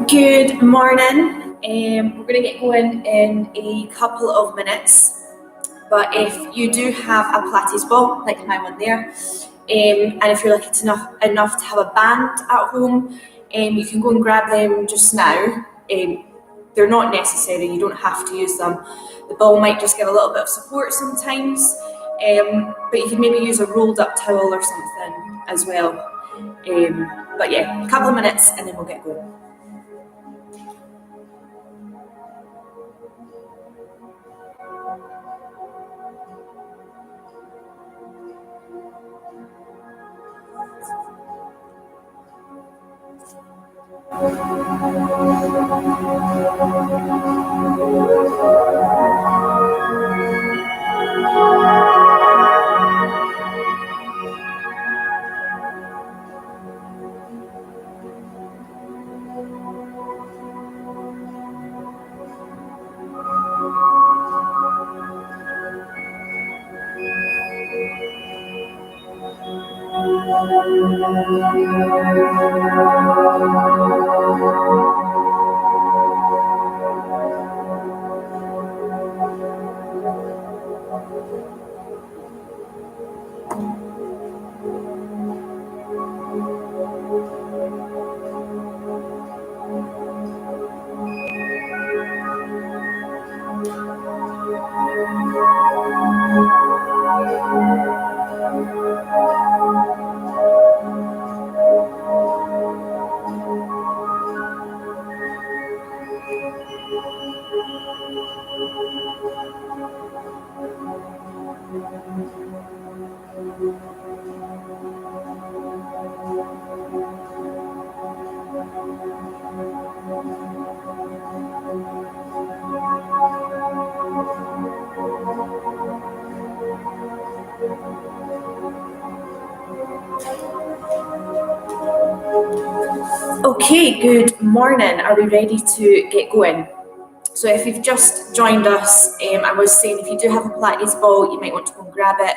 Good morning. We're going to get going in a couple of minutes, but if you do have a Pilates ball, like my one there, and if you're lucky enough to have a band at home, you can go and grab them just now. They're not necessary, you don't have to use them. The ball might just give a little bit of support sometimes, but you can maybe use a rolled up towel or something as well. But yeah, a couple of minutes and then we'll get going. Okay, good morning. Are we ready to get going? So if you've just joined us, I was saying if you do have a Pilates ball, you might want to go and grab it.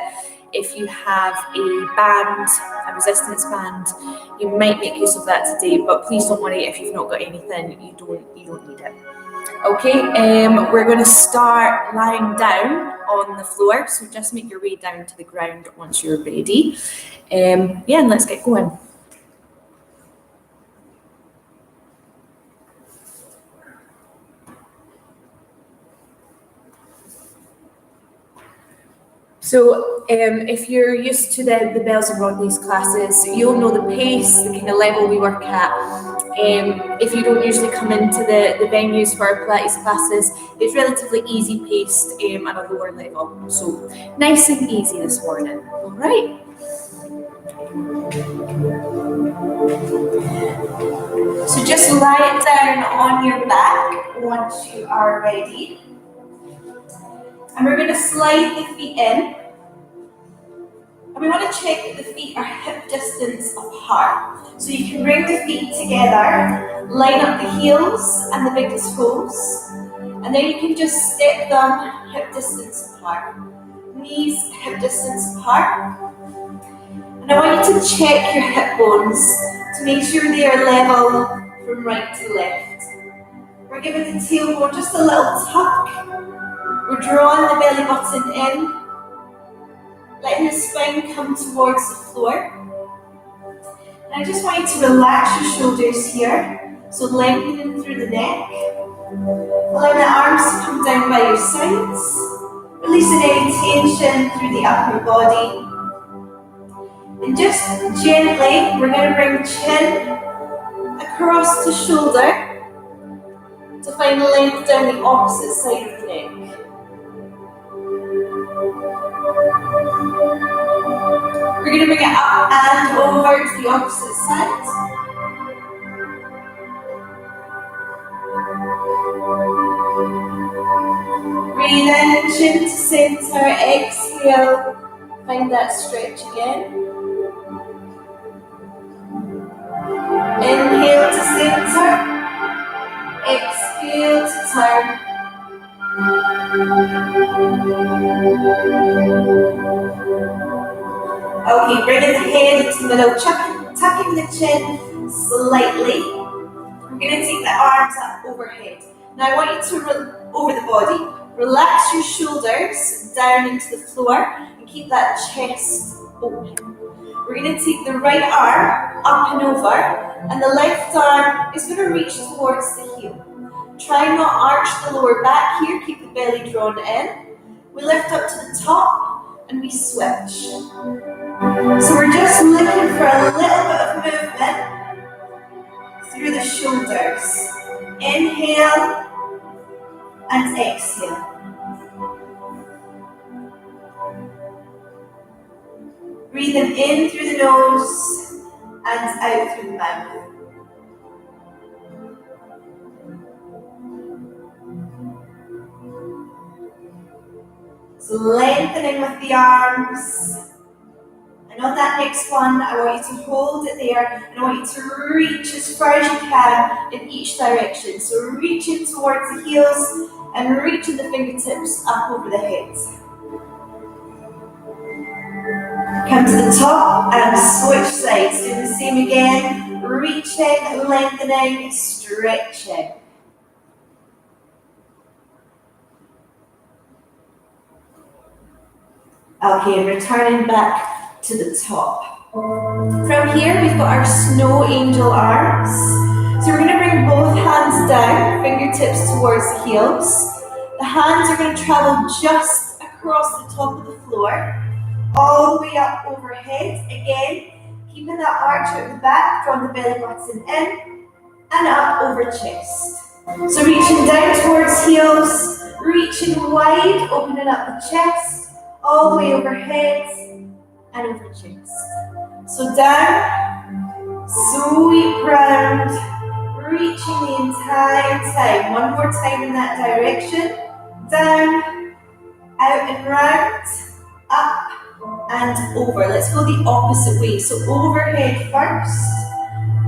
If you have a band, a resistance band, you might make use of that today, but please don't worry if you've not got anything, you don't need it. Okay, we're going to start lying down on the floor, so just make your way down to the ground once you're ready. And let's get going. So if you're used to the Bells and Rodleys classes, you'll know the pace, the kind of level we work at. If you don't usually come into the venues for our Pilates classes, it's relatively easy paced at a lower level. So nice and easy this morning, all right? So just lie it down on your back once you are ready. And we're going to slide the feet in. And we want to check that the feet are hip distance apart. So you can bring the feet together, line up the heels and the biggest toes. And then you can just step them hip distance apart. Knees hip distance apart. And I want you to check your hip bones to make sure they are level from right to left. We're giving the tailbone just a little tuck. We're drawing the belly button in, letting the spine come towards the floor. And I just want you to relax your shoulders here. So lengthening through the neck. Allow the arms to come down by your sides. Releasing any tension through the upper body. And just gently, we're going to bring chin across the shoulder to find length down the opposite side of the neck. We're going to bring it up and over to the opposite side. Breathe in, chin to center, exhale, find that stretch again. Inhale to center, exhale to turn. Okay, bringing the head into the middle, tucking the chin slightly. We're going to take the arms up overhead. Now I want you to, over the body, relax your shoulders down into the floor and keep that chest open. We're going to take the right arm up and over, and the left arm is going to reach towards the heel. Try not arch the lower back here, keep the belly drawn in. We lift up to the top and we switch. So we're just looking for a little bit of movement through the shoulders. Inhale and exhale. Breathing in through the nose and out through the mouth. So lengthening with the arms. And on that next one, I want you to hold it there, and I want you to reach as far as you can in each direction. So reaching towards the heels and reaching the fingertips up over the head. Come to the top and switch sides. Do the same again. Reaching, lengthening, stretching. Okay, returning back to the top. From here, we've got our snow angel arms. So we're going to bring both hands down, fingertips towards the heels. The hands are going to travel just across the top of the floor, all the way up overhead. Again, keeping that arch out the back, drawing the belly button in, and up over chest. So reaching down towards heels, reaching wide, opening up the chest, all the way overhead and over chest. So down, sweep round, reaching the entire time. One more time in that direction. Down, out and round, up and over. Let's go the opposite way. So overhead first,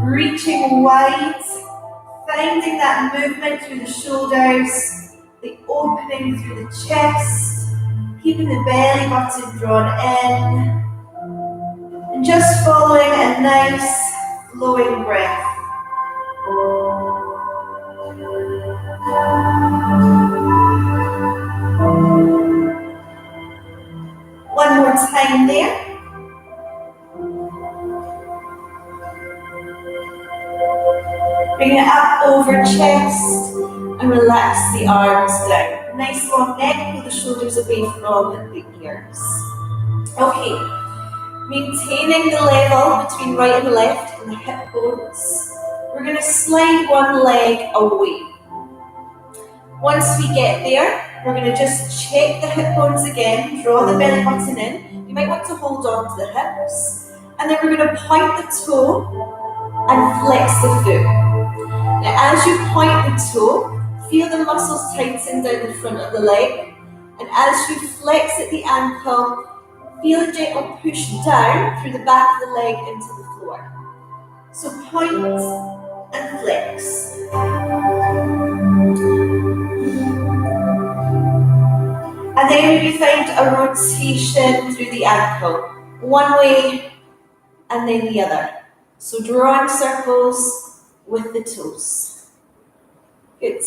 reaching wide, finding that movement through the shoulders, the opening through the chest, keeping the belly button drawn in, and just following a nice flowing breath. One more time there. Bring it up over chest and relax the arms down. Nice long neck, pull the shoulders away from the ears. Okay, maintaining the level between right and left in the hip bones. We're going to slide one leg away. Once we get there, we're going to just check the hip bones again, draw the belly button in. You might want to hold on to the hips. And then we're going to point the toe and flex the foot. Now as you point the toe, feel the muscles tighten down the front of the leg. And as you flex at the ankle, feel a gentle push down through the back of the leg into the floor. So point and flex. And then you find a rotation through the ankle. One way and then the other. So drawing circles with the toes. Good.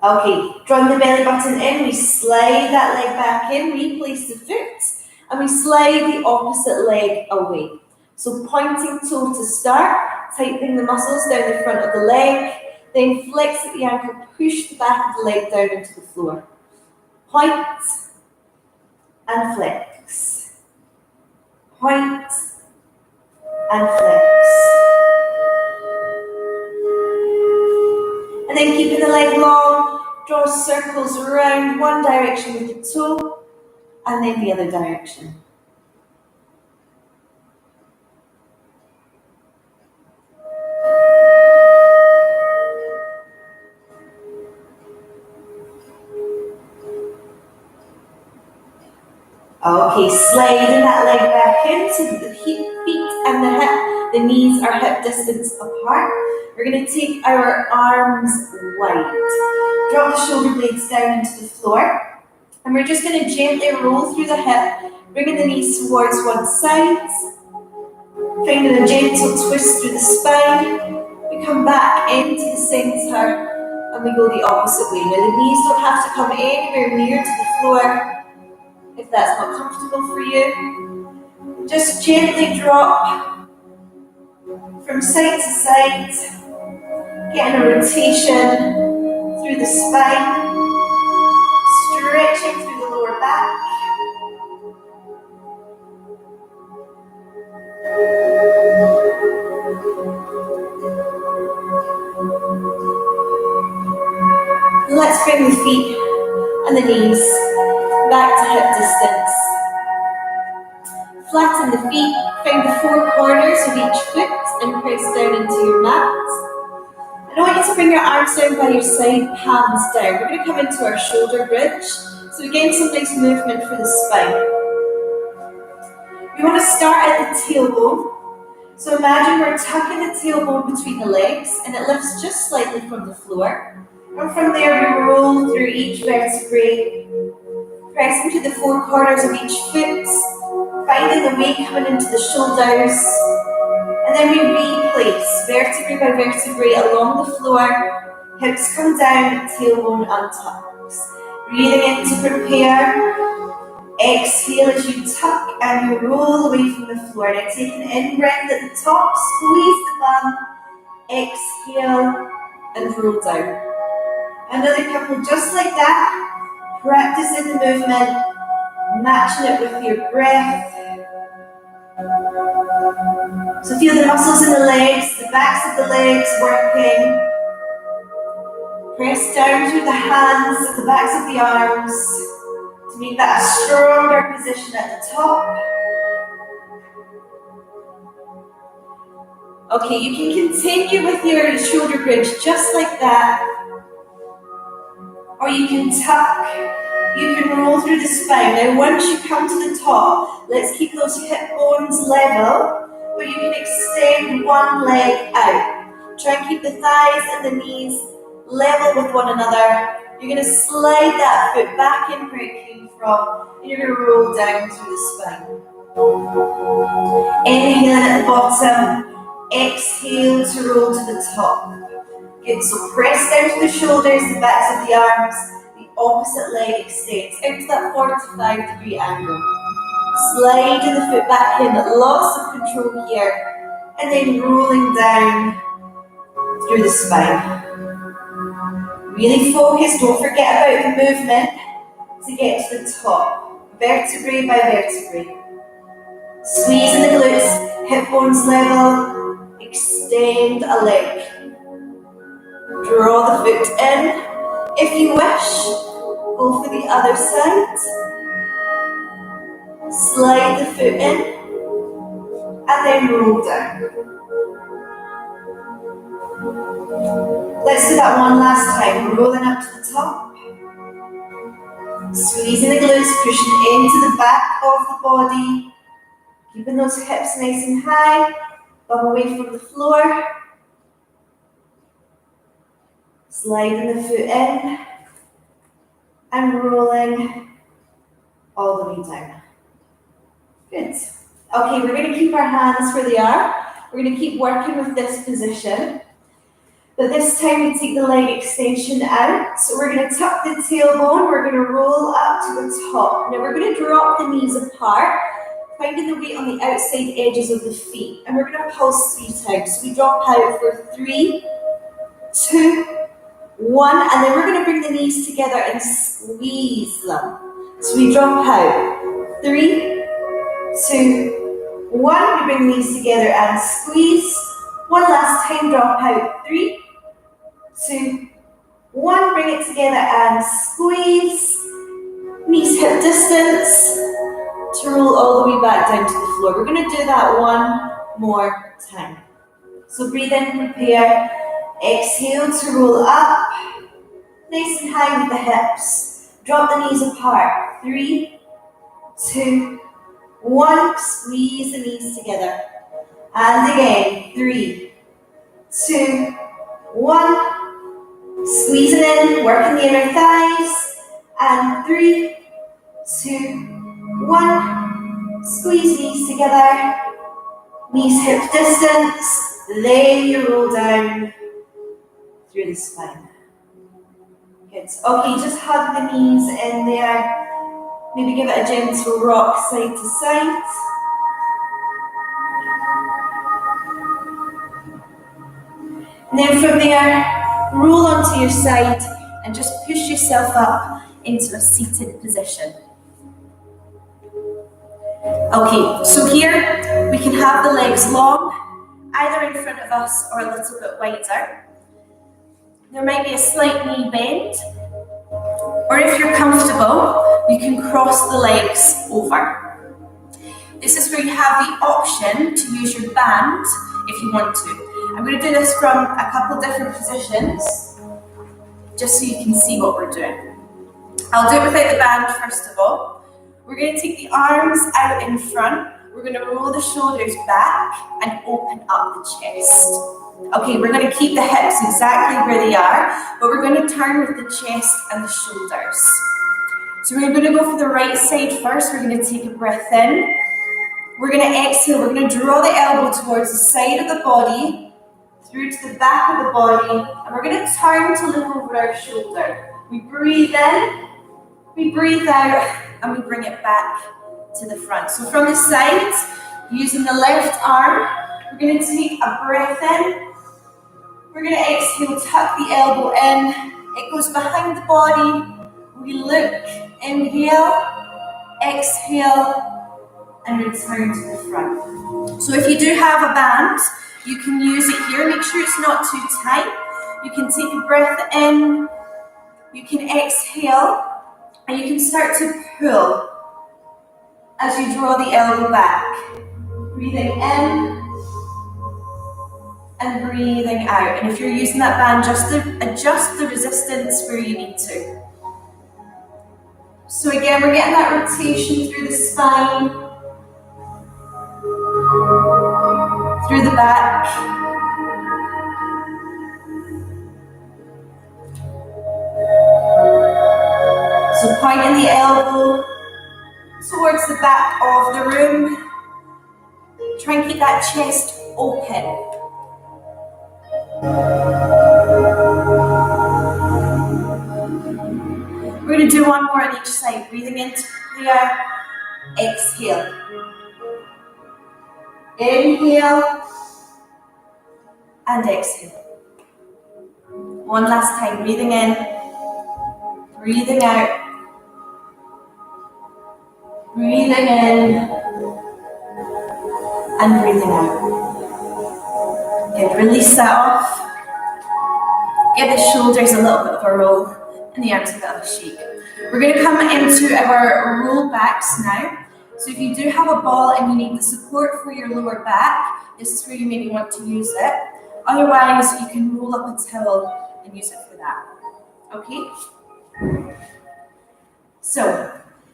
Okay, drawing the belly button in, we slide that leg back in, replace the foot, and we slide the opposite leg away. So pointing toe to start, tightening the muscles down the front of the leg, then flex at the ankle, push the back of the leg down into the floor. Point and flex. Point and flex. And then keeping the leg long, draw circles around one direction with the toe and then the other direction. Okay, sliding that leg back in so that the feet and the knees are hip distance apart. We're going to take our arms wide. Drop the shoulder blades down into the floor. And we're just going to gently roll through the hip, bringing the knees towards one side. Finding a gentle twist through the spine. We come back into the center and we go the opposite way. Now the knees don't have to come anywhere near to the floor if that's not comfortable for you. Just gently drop from side to side, getting a rotation through the spine, stretching through the lower back. Let's bring the feet and the knees back to hip distance. Flatten the feet, find the four corners of each foot and press down into your mat. And I want you to bring your arms down by your side, palms down. We're going to come into our shoulder bridge. So again, some nice movement for the spine. We want to start at the tailbone. So imagine we're tucking the tailbone between the legs and it lifts just slightly from the floor. And from there we roll through each vertebrae, pressing to the four corners of each foot, finding the weight coming into the shoulders, and then we replace vertebrae by vertebrae along the floor, hips come down, tailbone untucks. Breathing in to prepare, exhale as you tuck and you roll away from the floor. Now take an in-breath at the top, squeeze the bum, exhale and roll down. Another couple just like that, practicing the movement, matching it with your breath. So feel the muscles in the legs, the backs of the legs working. Press down through the hands, the backs of the arms to make that a stronger position at the top. Okay, you can continue with your shoulder bridge just like that. Or you can tuck you can roll through the spine. Now once you come to the top, let's keep those hip bones level, but you can extend one leg out. Try and keep the thighs and the knees level with one another. You're going to slide that foot back in where it came from, and you're going to roll down through the spine. Inhale in at the bottom, exhale to roll to the top. Good, so press down to the shoulders, the backs of the arms, the opposite leg extends out to that 45-degree angle. Sliding the foot back in, lots of control here, and then rolling down through the spine. Really focus, don't forget about the movement to get to the top, vertebrae by vertebrae. Squeeze in the glutes, hip bones level, extend a leg. Draw the foot in. If you wish, go for the other side. Slide the foot in, and then roll down. Let's do that one last time. Rolling up to the top. Squeezing the glutes, pushing into the back of the body. Keeping those hips nice and high, bum away from the floor. Sliding the foot in and rolling all the way down. Good. Okay, we're going to keep our hands where they are. We're going to keep working with this position. But this time we take the leg extension out. So we're going to tuck the tailbone. We're going to roll up to the top. Now we're going to drop the knees apart, finding the weight on the outside edges of the feet. And we're going to pulse 3 times. So we drop out for 3, 2, 1. And then we're going to bring the knees together and squeeze them. So we drop out. 3, 2, 1. We bring the knees together and squeeze. One last time, drop out. 3, 2, 1. Bring it together and squeeze. Knees hip distance to roll all the way back down to the floor. We're going to do that one more time. So breathe in, prepare. Exhale to roll up. Nice and high with the hips. Drop the knees apart. 3, 2, 1. Squeeze the knees together. And again. 3, 2, 1. Squeezing in, working the inner thighs. And 3, 2, 1. Squeeze knees together. Knees hip distance. Then you roll down through the spine. Good. Okay, just hug the knees in there. Maybe give it a gentle rock side to side. And then from there, roll onto your side and just push yourself up into a seated position. Okay, so here we can have the legs long, either in front of us or a little bit wider. There might be a slight knee bend, or if you're comfortable, you can cross the legs over. This is where you have the option to use your band if you want to. I'm going to do this from a couple different positions, just so you can see what we're doing. I'll do it without the band first of all. We're going to take the arms out in front. We're going to roll the shoulders back and open up the chest. Okay, we're going to keep the hips exactly where they are, but we're going to turn with the chest and the shoulders. So we're going to go for the right side first. We're going to take a breath in. We're going to exhale. We're going to draw the elbow towards the side of the body, through to the back of the body, and we're going to turn to look over our shoulder. We breathe in, we breathe out, and we bring it back to the front. So from the side, using the left arm, we're going to take a breath in. We're going to exhale, tuck the elbow in. It goes behind the body. We look, inhale, exhale, and return to the front. So if you do have a band, you can use it here. Make sure it's not too tight. You can take a breath in. You can exhale, and you can start to pull as you draw the elbow back. Breathing in and breathing out. And if you're using that band, just to adjust the resistance where you need to. So again, we're getting that rotation through the spine, through the back. So pointing the elbow towards the back of the room. Try and keep that chest open. We're going to do one more on each side. Breathing into clear. Exhale. Inhale. And exhale. One last time. Breathing in. Breathing out. Breathing in. And breathing out. Good. Release that off. Give the shoulders a little bit of a roll and the arms a bit of a shake. We're going to come into our roll backs now. So if you do have a ball and you need the support for your lower back, this is where you maybe want to use it. Otherwise, you can roll up a towel and use it for that. Okay? So,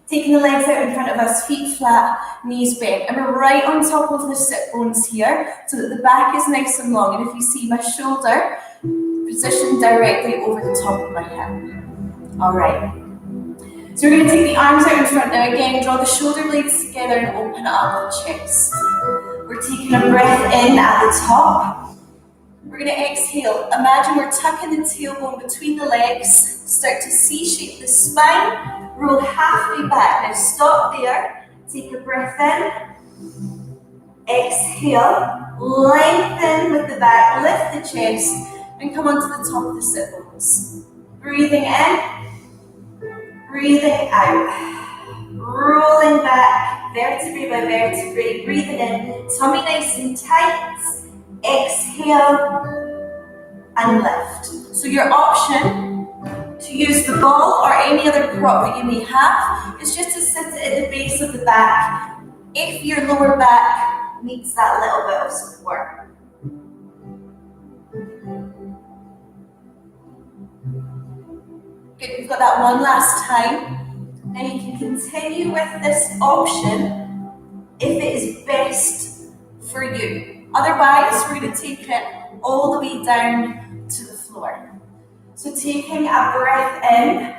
taking the legs out in front of us, feet flat, knees bent. And we're right on top of the sit bones here, so that the back is nice and long. And if you see my shoulder, positioned directly over the top of my hip. All right. So we're going to take the arms out in front now. Again, draw the shoulder blades together and open up the chest. We're taking a breath in at the top. We're going to exhale. Imagine we're tucking the tailbone between the legs. Start to C-shape the spine. Roll halfway back. Now stop there. Take a breath in. Exhale. Lengthen with the back. Lift the chest. And come onto the top of the sit bones. Breathing in. Breathing out. Rolling back, vertebrae by vertebrae. Breathing in, tummy nice and tight. Exhale and lift. So your option to use the ball or any other prop that you may have is just to sit it at the base of the back if your lower back needs that little bit of support. Good, we've got that one last time. Now you can continue with this option if it is best for you. Otherwise, we're going to take it all the way down to the floor. So taking a breath in,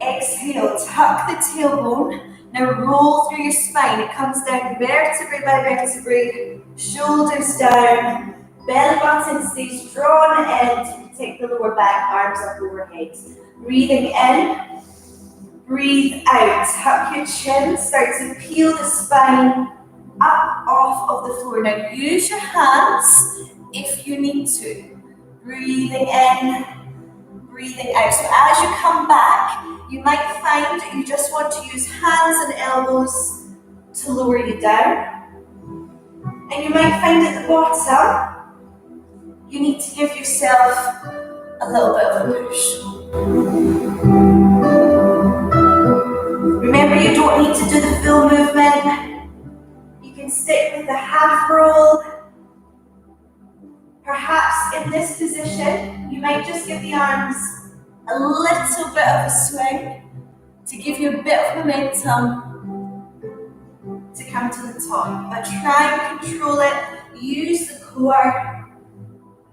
exhale, tuck the tailbone. Now roll through your spine. It comes down vertebrae by vertebrae, shoulders down, belly button stays drawn in to protect the lower back, arms up overhead. Breathing in, breathe out. Tuck your chin, start to peel the spine up off of the floor. Now use your hands if you need to. Breathing in, breathing out. So as you come back, you might find that you just want to use hands and elbows to lower you down. And you might find at the bottom, you need to give yourself a little bit of a push. Remember, you don't need to do the full movement. You can stick with the half roll. Perhaps in this position, you might just give the arms a little bit of a swing to give you a bit of momentum to come to the top. But try and control it. Use the core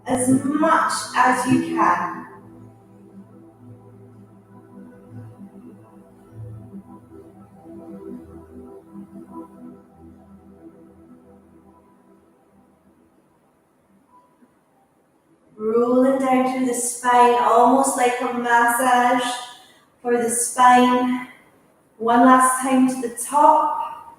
as much as you can. Rolling down through the spine, almost like a massage for the spine. One last time to the top.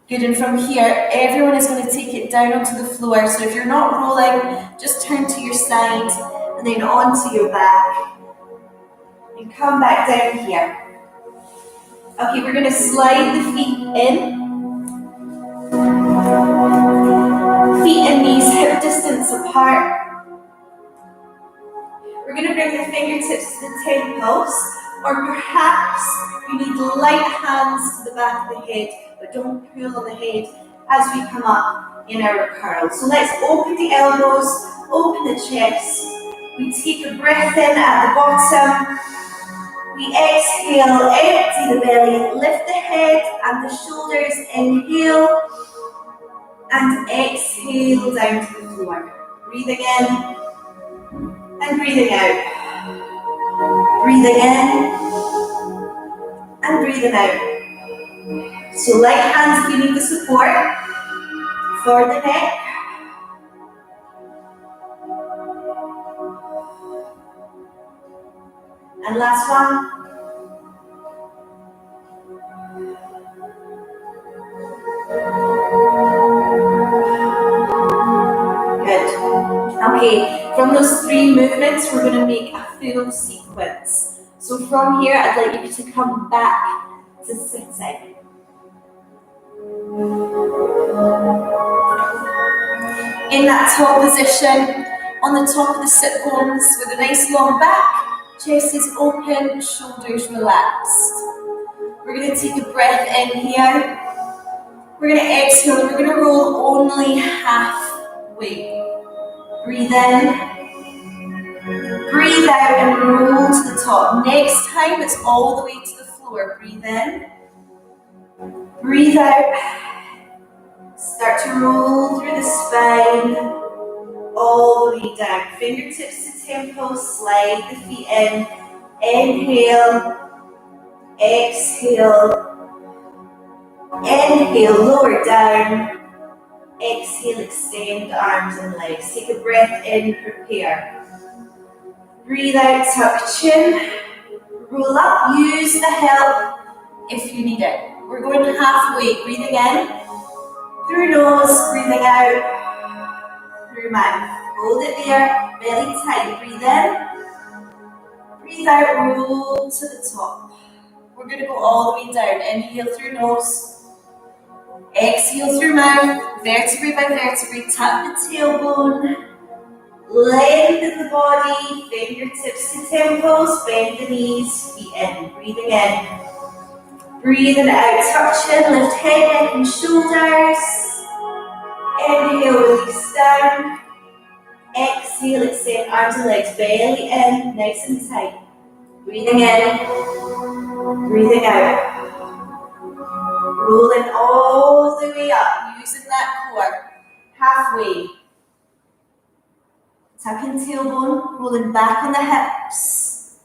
Good, and from here, everyone is going to take it down onto the floor. So if you're not rolling, just turn to your side and then onto your back. And come back down here. Okay, we're going to slide the feet in. Feet and knees hip distance apart. We're going to bring the fingertips to the temples, or perhaps you need light hands to the back of the head, but don't pull on the head as we come up in our curl. So let's open the elbows, open the chest, We take a breath in at the bottom. We exhale, empty the belly, lift the head and the shoulders. Inhale and exhale down to the floor. Breathing in and breathing out. Breathing in and breathing out. So light hands if you need the support for the neck. And last one. Good. Okay, from those 3 movements, we're going to make a full sequence. So from here, I'd like you to come back to sitting. In that top position, on the top of the sit bones with a nice long back, chest is open, shoulders relaxed. We're going to take a breath in here. We're going to exhale, and we're going to roll only halfway. Breathe in, breathe out, and roll to the top. Next time, it's all the way to the floor. Breathe in, breathe out. Start to roll through the spine, all the way down. Fingertips to tempo, slide the feet in. Inhale, exhale, inhale, lower down. Exhale, extend arms and legs. Take a breath in, prepare. Breathe out, tuck chin. Roll up, use the help if you need it. We're going halfway, breathing in. Through nose, breathing out. Through mouth. Hold it there, belly tight. Breathe in. Breathe out, roll to the top. We're going to go all the way down. Inhale through nose. Exhale through mouth, vertebrae by vertebrae, tap the tailbone, lengthen the body, fingertips to temples, bend the knees, feet in, breathing in. Breathing out, tuck chin, lift head, neck and shoulders. Inhale, release down. Exhale, extend arms and legs, belly in, nice and tight. Breathing in, breathing out. Rolling all the way up, using that core. Halfway. Tucking tailbone, rolling back on the hips.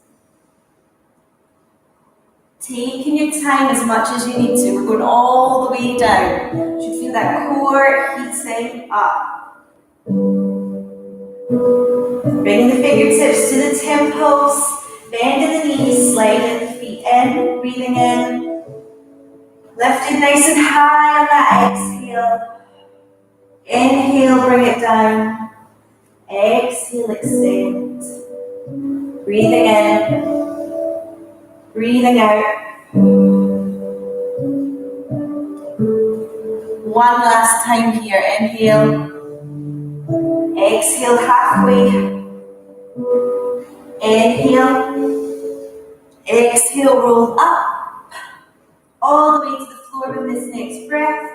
Taking your time as much as you need to. We're going all the way down. You should feel that core heating up. Bringing the fingertips to the temples, bending the knees, sliding the feet in, breathing in. Lifting nice and high on that exhale. Inhale, bring it down. Exhale, extend. Breathing in. Breathing out. One last time here. Inhale. Exhale halfway. Inhale. Exhale, roll up. All the way to the floor with this next breath.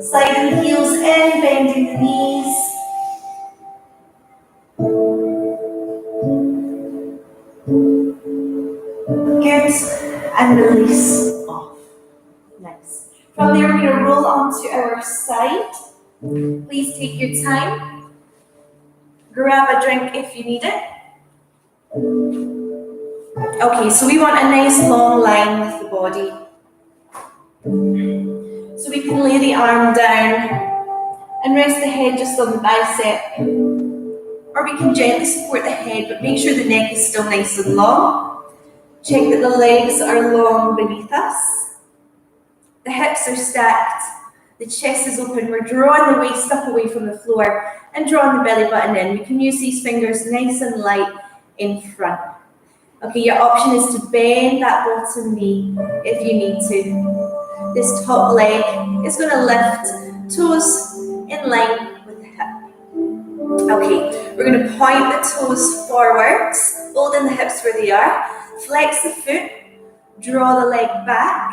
Sliding the heels in, bending the knees. Good. And release off. Nice. From there, we're going to roll onto our side. Please take your time. Grab a drink if you need it. Okay, so we want a nice long line with the body. So we can lay the arm down and rest the head just on the bicep. Or we can gently support the head, but make sure the neck is still nice and long. Check that the legs are long beneath us. The hips are stacked. The chest is open. We're drawing the waist up away from the floor and drawing the belly button in. We can use these fingers nice and light in front. Okay, your option is to bend that bottom knee if you need to. This top leg is going to lift toes in line with the hip. Okay, we're going to point the toes forwards, holding the hips where they are. Flex the foot, draw the leg back.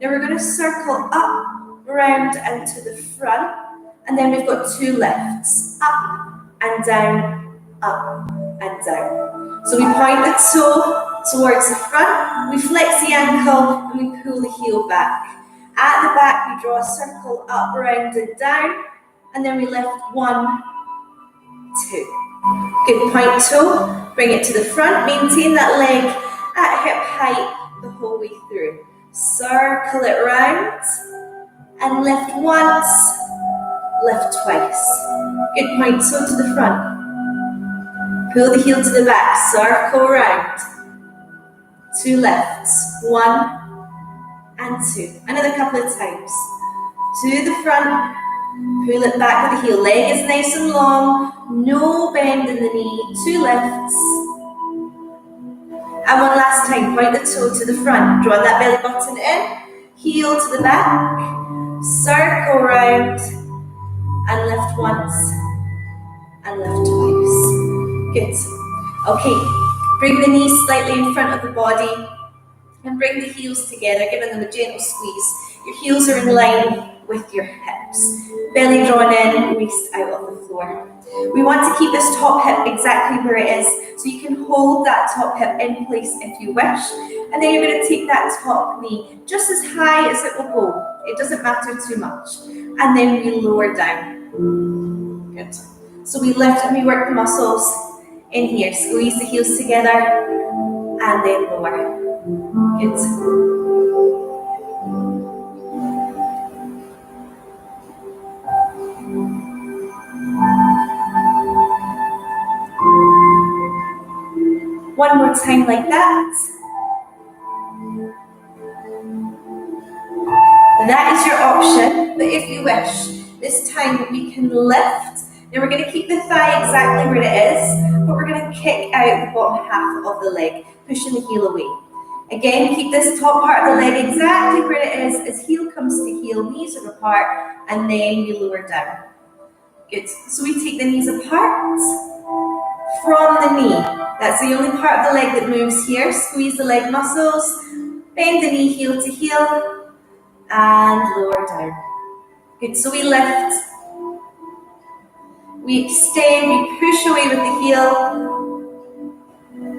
Now we're going to circle up, round and to the front And then we've got 2 lifts, up and down, up and down. So we point the toe towards the front, we flex the ankle, and we pull the heel back. At the back, we draw a circle up, round and down, and then we lift 1, 2. Good, point toe, bring it to the front, maintain that leg at hip height the whole way through. Circle it round, and lift once, lift twice. Good, point toe to the front. Pull the heel to the back, circle round. 2 lifts, 1 and 2. Another couple of times. To the front, pull it back with the heel. Leg is nice and long, no bend in the knee. 2 lifts. And one last time, point the toe to the front. Draw that belly button in, heel to the back, circle round, and lift once, and lift twice. Good. Okay, bring the knees slightly in front of the body, and bring the heels together, giving them a gentle squeeze. Your heels are in line with your hips. Belly drawn in, waist out of the floor. We want to keep this top hip exactly where it is, so you can hold that top hip in place if you wish. And then you're going to take that top knee just as high as it will go. It doesn't matter too much. And then we lower down. Good. So we lift and we work the muscles in here. Squeeze the heels together and then lower. Good. One more time like that. That is your option, but if you wish, this time we can lift. Then we're going to keep the thigh exactly where it is, but we're going to kick out the bottom half of the leg, pushing the heel away. Again, keep this top part of the leg exactly where it is as heel comes to heel, knees are apart, and then we lower down. Good. So we take the knees apart from the knee. That's the only part of the leg that moves here. Squeeze the leg muscles, bend the knee heel to heel, and lower down. Good. So we lift, we extend, we push away with the heel,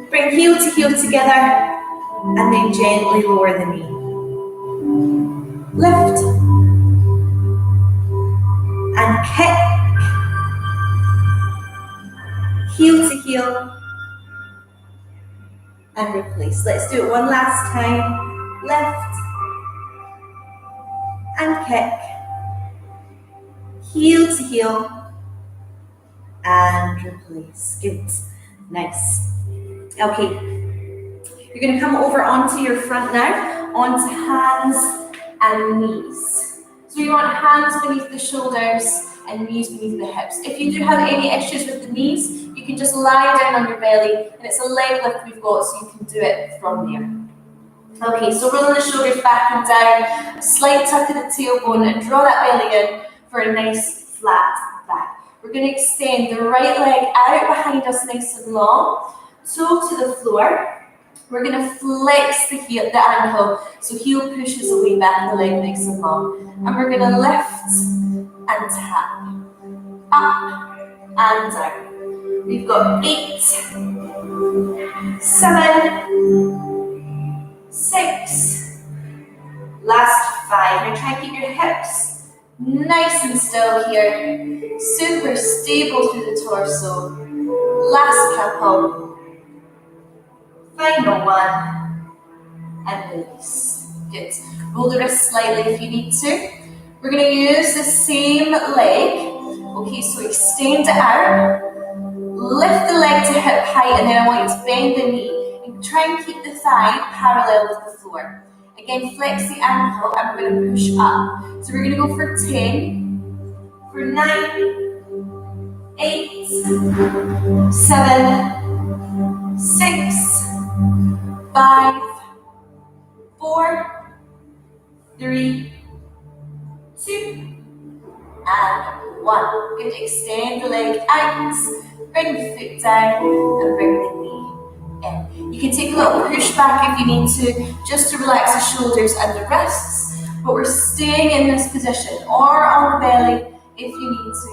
bring heel to heel together, and then gently lower the knee. Lift and kick, heel to heel, and replace. Let's do it one last time. Lift and kick, heel to heel, and replace. Good. Nice. Okay. You're going to come over onto your front now, onto hands and knees. So you want hands beneath the shoulders and knees beneath the hips. If you do have any issues with the knees, you can just lie down on your belly, and it's a leg lift we've got, so you can do it from there. Okay, so rolling the shoulders back and down, a slight tuck of the tailbone, and draw that belly in for a nice flat back. We're going to extend the right leg out behind us nice and long, toe to the floor. We're going to flex the heel, the ankle, so heel pushes away back, the leg nice and long. And we're going to lift and tap, up and down. We've got 8, 7, 6, last 5. Now try and keep your hips nice and still here, super stable through the torso. Last couple. Final one, and release. Good. Roll the wrists slightly if you need to. We're going to use the same leg. Okay, so extend it out. Lift the leg to hip height, and then I want you to bend the knee. And try and keep the thigh parallel with the floor. Again, flex the ankle, and we're going to push up. So we're going to go for 10, for 9, 8, 7, 6, 5, 4, 3, 2, and 1. Good. Extend the leg out, bring the foot down, and bring the knee in. You can take a little push back if you need to, just to relax the shoulders and the wrists, but we're staying in this position, or on the belly, if you need to.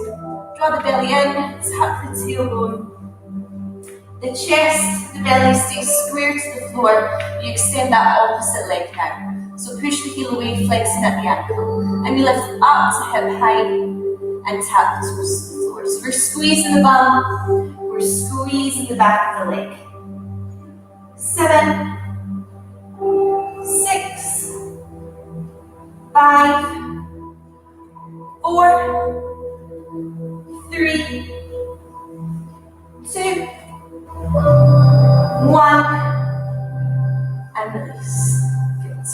Draw the belly in, tuck the tailbone. The chest, the belly stays square to the floor. You extend that opposite leg now. So push the heel away, flexing at the ankle. And we lift up to hip height and tap the toes to the floor. So we're squeezing the bum, we're squeezing the back of the leg. 7, 6, 5, 4, 3, 2, 1, and release. Good.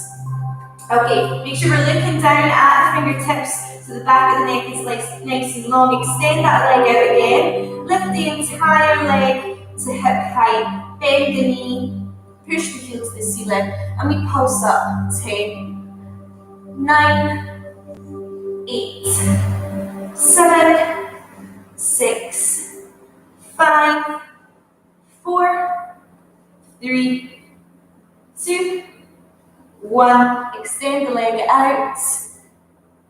Okay, make sure we're looking down at the fingertips so the back of the neck is nice and long. Extend that leg out again. Lift the entire leg to hip height. Bend the knee. Push the heel to the ceiling. And we pulse up. 10, 9, 8, 7, 6, 5, 4, 3, 2, 1. Extend the leg out.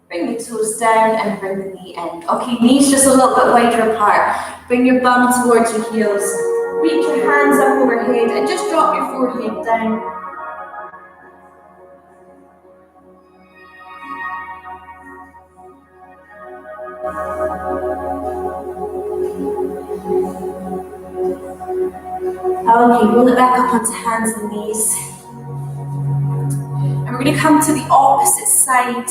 Bring the toes down and bring the knee in. Okay, knees just a little bit wider apart. Bring your bum towards your heels. Reach your hands up overhead and just drop your forehead down. Okay, roll it back up onto hands and knees. And we're going to come to the opposite side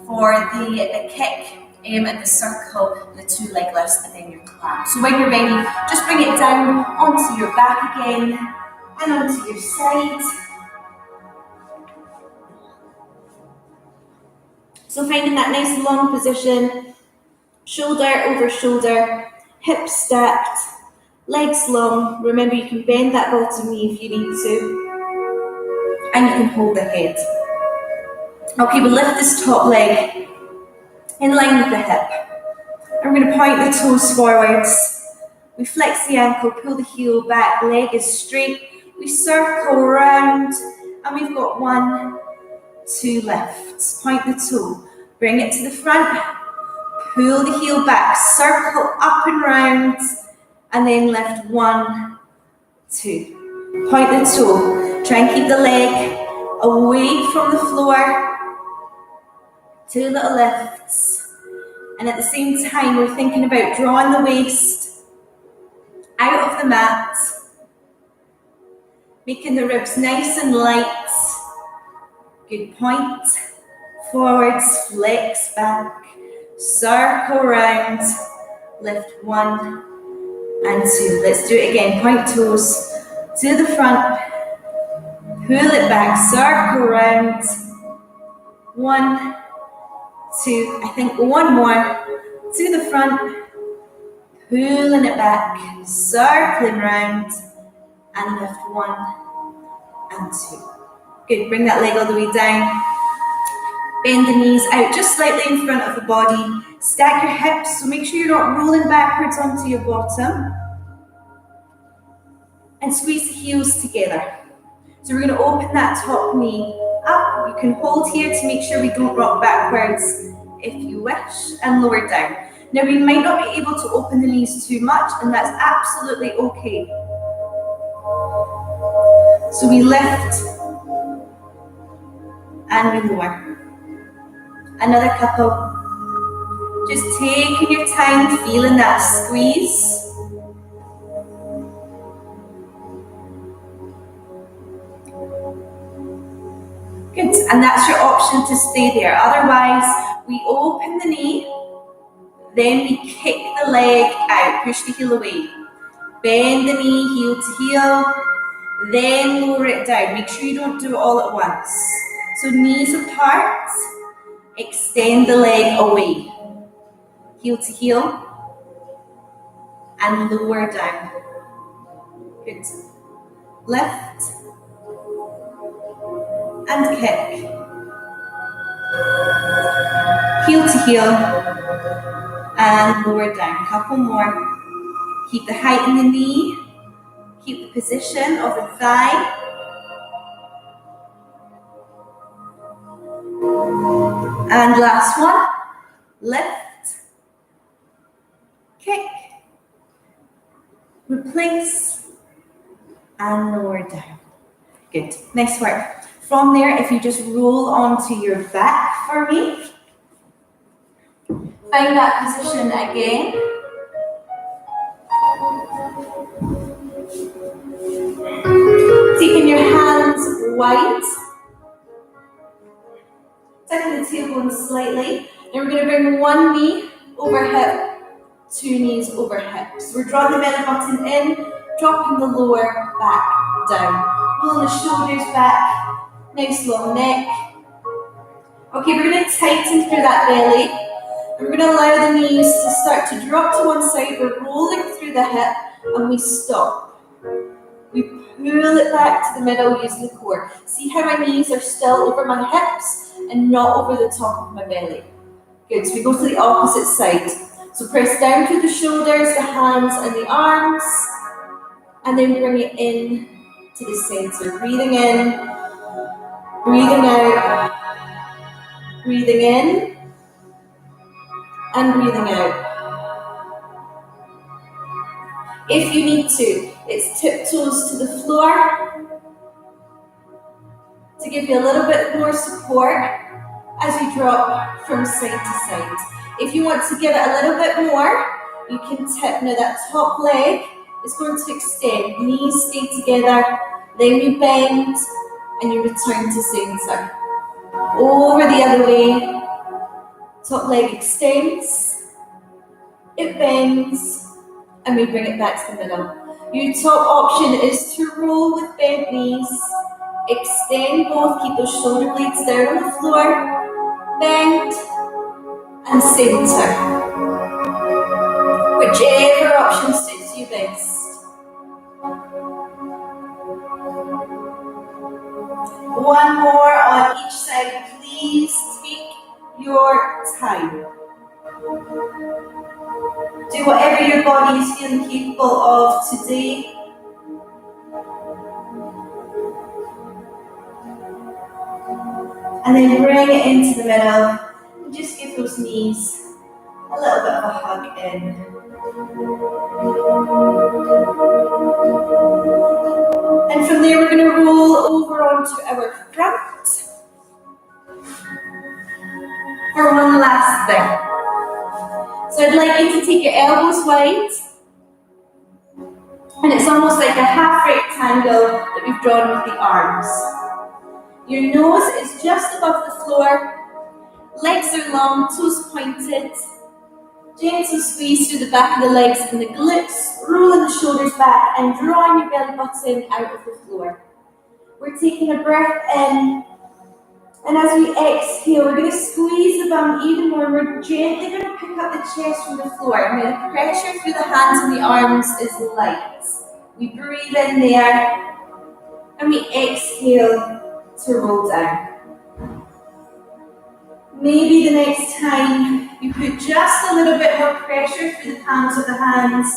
for the kick and the circle, the 2 leg lifts, and then your clamp. So when you're ready, just bring it down onto your back again and onto your side. So finding that nice long position, shoulder over shoulder, hips stacked, legs long. Remember, you can bend that bottom knee if you need to, and you can hold the head. Okay, we'll lift this top leg in line with the hip. And we're going to point the toes forwards. We flex the ankle, pull the heel back, leg is straight. We circle around, and we've got 1, 2 lifts. Point the toe, bring it to the front, pull the heel back, circle up and round, and then lift 1, 2. Point the toe, try and keep the leg away from the floor. 2 little lifts. And at the same time, we're thinking about drawing the waist out of the mat, making the ribs nice and light. Good. Point forwards, flex back, circle around, lift 1 and 2. Let's do it again. Point toes to the front, pull it back, circle around. 1, 2, I think 1 more, to the front, pulling it back, circling round, and lift 1 and 2. Good, bring that leg all the way down, bend the knees out just slightly in front of the body, stack your hips, so make sure you're not rolling backwards onto your bottom, and squeeze the heels together. So we're going to open that top knee up. You can hold here to make sure we don't rock backwards if you wish, and lower down. Now we might not be able to open the knees too much, and that's absolutely okay. So we lift and we lower. Another couple. Just taking your time, feeling that squeeze. Good, and that's your option to stay there. Otherwise, we open the knee, then we kick the leg out, push the heel away. Bend the knee, heel to heel, then lower it down. Make sure you don't do it all at once. So knees apart, extend the leg away. Heel to heel, and lower down. Good. Lift, and kick. Heel to heel and lower down. Couple more. Keep the height in the knee. Keep the position of the thigh. And last one. lift, kick, replace, and lower down. Good, nice work. From there, if you just roll onto your back for me, find that position again. Taking your hands wide, tucking the tailbone slightly. Then we're going to bring one knee over hip, two knees over hip. So we're drawing the belly button in, dropping the lower back down. Pulling the shoulders back, nice long neck. Okay, we're going to tighten through that belly. And we're going to allow the knees to start to drop to one side. We're rolling through the hip and we stop. We pull it back to the middle using the core. See how my knees are still over my hips and not over the top of my belly. Good, so we go to the opposite side. So press down through the shoulders, the hands and the arms, and then bring it in to the center. Breathing in, breathing out, breathing in, and breathing out. If you need to, it's tiptoes to the floor to give you a little bit more support as you drop from side to side. If you want to give it a little bit more, you can tip. Now that top leg is going to extend. Knees stay together, then you bend and you return to center. Over the other way, top leg extends, it bends, and we bring it back to the middle. Your top option is to roll with bent knees, extend both, keep those shoulder blades down on the floor, bend, and center. Whichever option suits you best. One more on each side, please take your time. Do whatever your body is feeling capable of today. And then bring it into the middle and just give those knees a little bit of a hug in. And from there we're going to roll over onto our front for one last thing. So I'd like you to take your elbows wide, and it's almost like a half rectangle that we've drawn with the arms. Your nose is just above the floor, legs are long, toes pointed, gentle squeeze through the back of the legs and the glutes, rolling the shoulders back and drawing your belly button out of the floor. We're taking a breath in, and as we exhale, we're going to squeeze the bum even more. We're gently going to pick up the chest from the floor. And the pressure through the hands and the arms is light. We breathe in there, and we exhale to roll down. Maybe the next time you put just a little bit more pressure through the palms of the hands,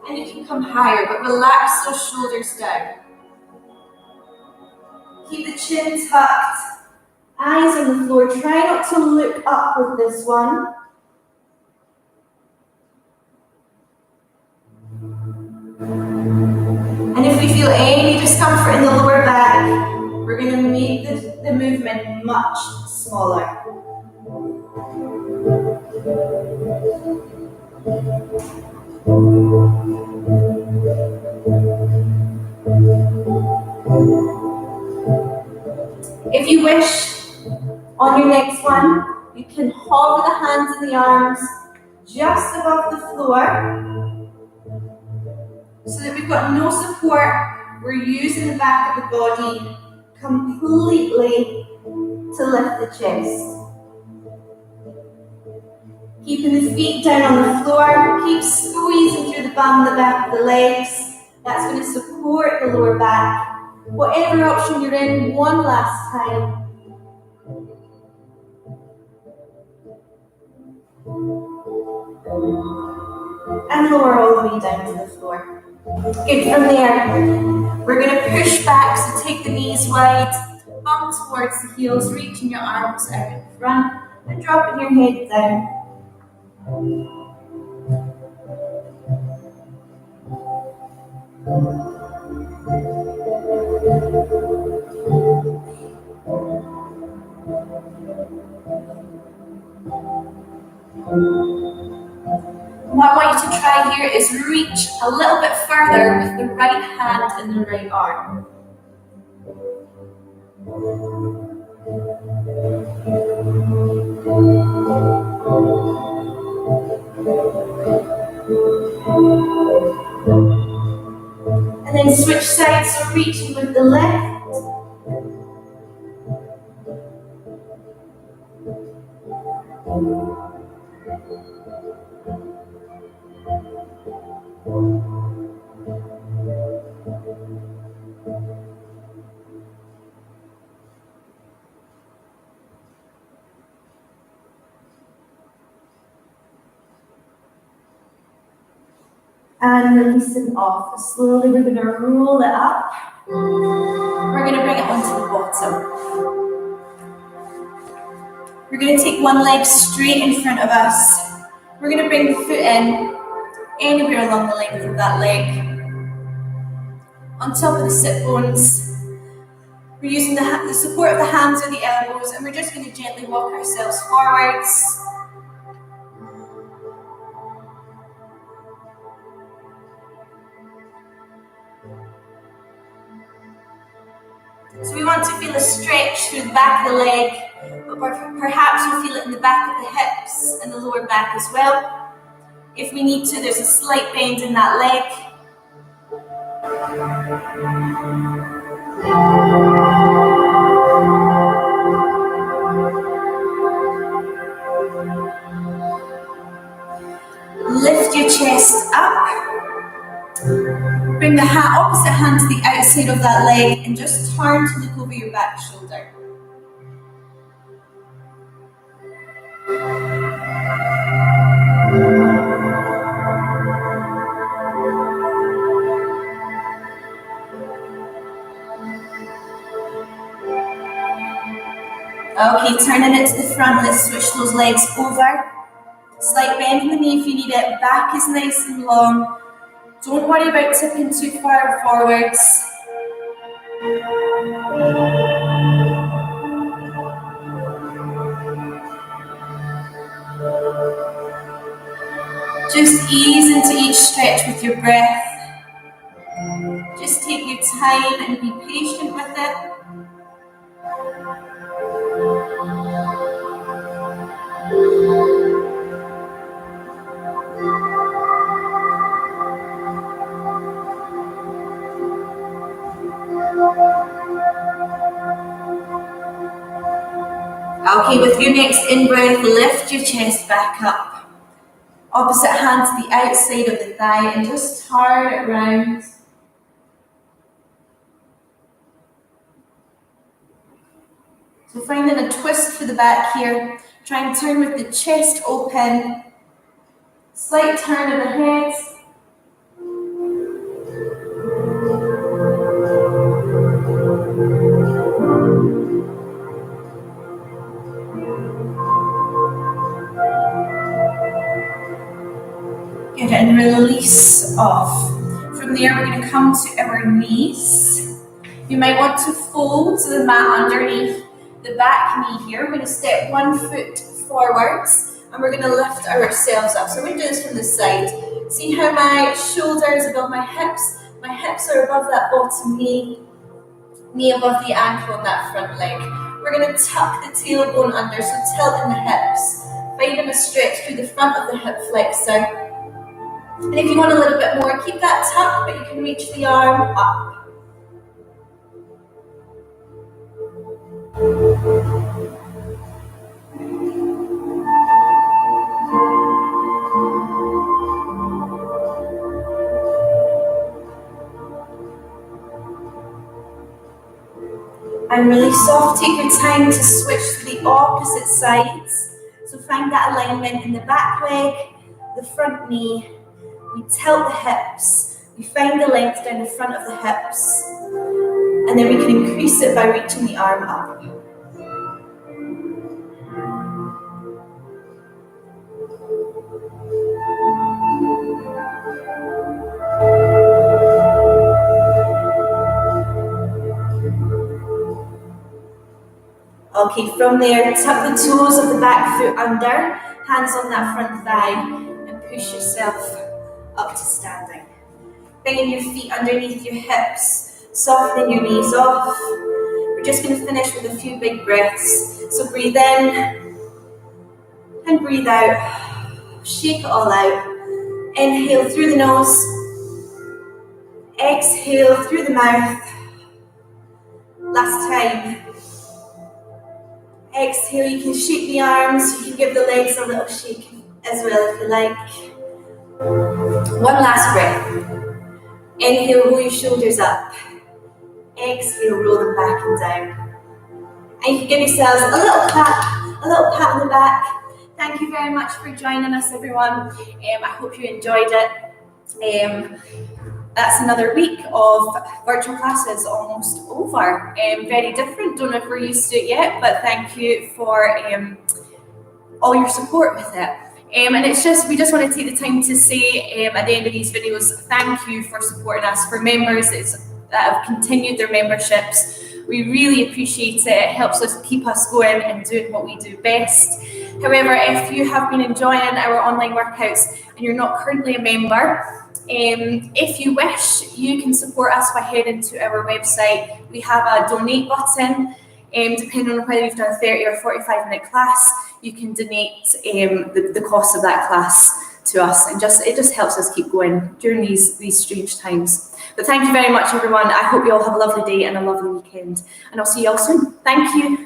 and you can come higher, but relax those shoulders down. Keep the chin tucked. Eyes on the floor. Try not to look up with this one. And if we feel any discomfort in the lower back, we're going to make the movement much smaller. If you wish, on your next one, you can hover the hands and the arms just above the floor so that we've got no support. We're using the back of the body completely to lift the chest. Keeping the feet down on the floor, keep squeezing through the bum, the back of the legs. That's going to support the lower back. Whatever option you're in, one last time. And lower all the way down to the floor. Good, from there, we're going to push back, so take the knees wide, bum towards the heels, reaching your arms out in front, and dropping your head down. What I want you to try here is reach a little bit further with the right hand and the right arm. And then switch sides, so reaching with the left. And releasing off. Slowly we're going to roll it up. We're going to bring it onto the bottom. We're going to take one leg straight in front of us. We're going to bring the foot in anywhere along the length of that leg. On top of the sit bones. We're using the support of the hands or the elbows, and we're just going to gently walk ourselves forwards. So we want to feel a stretch through the back of the leg, but perhaps you'll feel it in the back of the hips and the lower back as well. If we need to, there's a slight bend in that leg. Lift your chest up. Bring the opposite hand to the outside of that leg and just turn to look over your back shoulder. Okay, turning it to the front, let's switch those legs over. Slight bend in the knee if you need it. Back is nice and long. Don't worry about tipping too far forwards. Just ease into each stretch with your breath. Just take your time and be patient with it. Okay, with your next in-breath, lift your chest back up. Opposite hand to the outside of the thigh and just turn it round. So finding a twist for the back here. Try and turn with the chest open. Slight turn of the head. Good, and release off. From there, we're going to come to our knees. You might want to fold the mat underneath the back knee here. We're going to step one foot forwards and we're going to lift ourselves up. So we're going to do this from the side. See how my shoulders above my hips are above that bottom knee above the ankle on that front leg. We're going to tuck the tailbone under, so tilt in the hips. Finding a stretch through the front of the hip flexor. And if you want a little bit more, keep that tuck, but you can reach the arm up. And release off. Take your time to switch to the opposite sides. So find that alignment in the back leg, the front knee. We tilt the hips. We find the length down the front of the hips. And then we can increase it by reaching the arm up. Okay, from there, tuck the toes of the back foot under, hands on that front thigh, and push yourself up to standing. Bringing your feet underneath your hips, softening your knees off. We're just going to finish with a few big breaths. So breathe in and breathe out. Shake it all out. Inhale through the nose. Exhale through the mouth. Last time. Exhale, you can shake the arms, you can give the legs a little shake as well if you like. One last breath. Inhale, roll your shoulders up. Exhale, roll them back and down. And you can give yourselves a little pat on the back. Thank you very much for joining us, everyone. I hope you enjoyed it. That's another week of virtual classes almost over. Very different, don't know if we're used to it yet, but thank you for all your support with it. And it's just, we just want to take the time to say at the end of these videos, thank you for supporting us. For members that have continued their memberships, we really appreciate it. It helps us keep us going and doing what we do best. However, if you have been enjoying our online workouts and you're not currently a member, if you wish, you can support us by heading to our website. We have a donate button. Depending on whether you've done a 30 or 45-minute class, you can donate the cost of that class to us, and it just helps us keep going during these strange times. But thank you very much, everyone. I hope you all have a lovely day and a lovely weekend, and I'll see you all soon. Thank you.